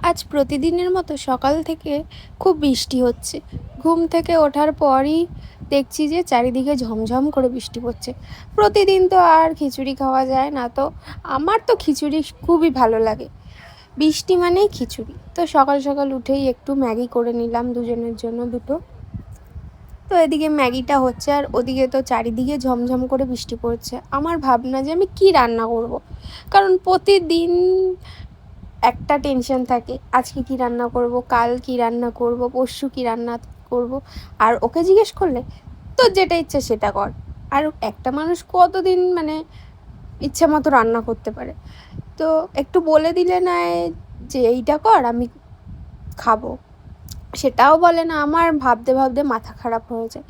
আজ প্রতিদিনের মতো সকাল থেকে খুব বৃষ্টি হচ্ছে। ঘুম থেকে ওঠার পরই দেখছি যে চারিদিকে ঝমঝম করে বৃষ্টি পড়ছে। প্রতিদিন তো আর খিচুড়ি খাওয়া যায় না, তো আমার তো খিচুড়ি খুবই ভালো লাগে। বৃষ্টি মানেই খিচুড়ি। তো সকাল সকাল উঠেই একটু ম্যাগি করে নিলাম দুজনের জন্য দুটো। তো এদিকে ম্যাগিটা হচ্ছে আর ওদিকে তো চারিদিকে ঝমঝম করে বৃষ্টি পড়ছে। আমার ভাবনা যে আমি কি রান্না করব, কারণ প্রতিদিন একটা টেনশন থাকে, আজকে কি রান্না করব, কাল কি রান্না করব, পরশু কি রান্না করব। আর ওকে জিজ্ঞেস করলে তো যেটা ইচ্ছে সেটা কর। আর একটা মানুষ কতদিন ইচ্ছা মতো রান্না করতে পারে? তো একটু বলে দিলে না যে এইটা কর, আমি খাবো, সেটাও বলে না। আমার ভাবতে ভাবতে মাথা খারাপ হয়ে যায়।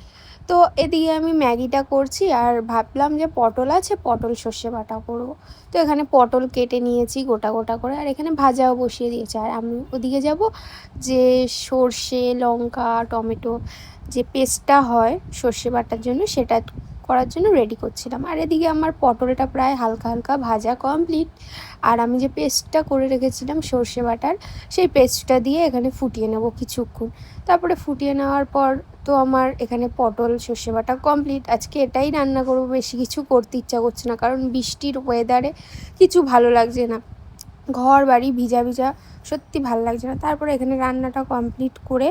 তো এদিকে আমি ম্যাগিটা করছি আর ভাবলাম যে পটল আছে, পটল সর্ষে বাটা করবো। তো এখানে পটল কেটে নিয়েছি গোটা গোটা করে, আর এখানে ভাজাও বসিয়ে দিয়েছি। আর আমি ওদিকে যাব যে সর্ষে লঙ্কা টমেটো যে পেস্টটা হয় সর্ষে বাটার জন্য, সেটা করার জন্য রেডি করছিলাম। আর এদিকে আমার পটলটা প্রায় হালকা হালকা ভাজা কমপ্লিট। আর আমি যে পেস্টটা করে রেখেছিলাম সর্ষে বাটার, সেই পেস্টটা দিয়ে এখানে ফুটিয়ে নেব কিছুক্ষণ। তারপরে ফুটিয়ে নেওয়ার পর তো আমার এখানে পটল সর্ষে বাটা কমপ্লিট। আজকে এটাই রান্না করবো, বেশি কিছু করতে ইচ্ছা করছে না, কারণ বৃষ্টির ওয়েদারে কিছু ভালো লাগছে না, ঘর বাড়ি ভিজা ভিজা, সত্যি ভালো লাগছে না। তারপরে এখানে রান্নাটা কমপ্লিট করে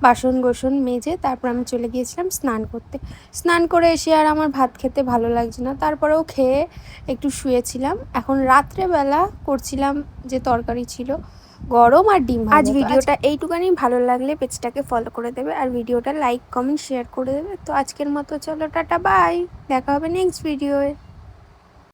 বাসন গোসন মেজে তারপর আমি চলে গিয়েছিলাম স্নান করতে। স্নান করে এসে আর আমার ভাত খেতে ভালো লাগছে না, তারপরেও খেয়ে একটু শুয়েছিলাম। এখন রাত্রেবেলা করছিলাম যে তরকারি ছিল গরম আর ডিম ভাজা। আজ ভিডিওটা এইটুকানি, ভালো লাগলে পেজটাকে ফলো করে দেবে আর ভিডিওটা লাইক কমেন্ট শেয়ার করে দেবে। তো আজকের মতো চলো টাটা বাই, দেখা হবে নেক্সট ভিডিওয়ে।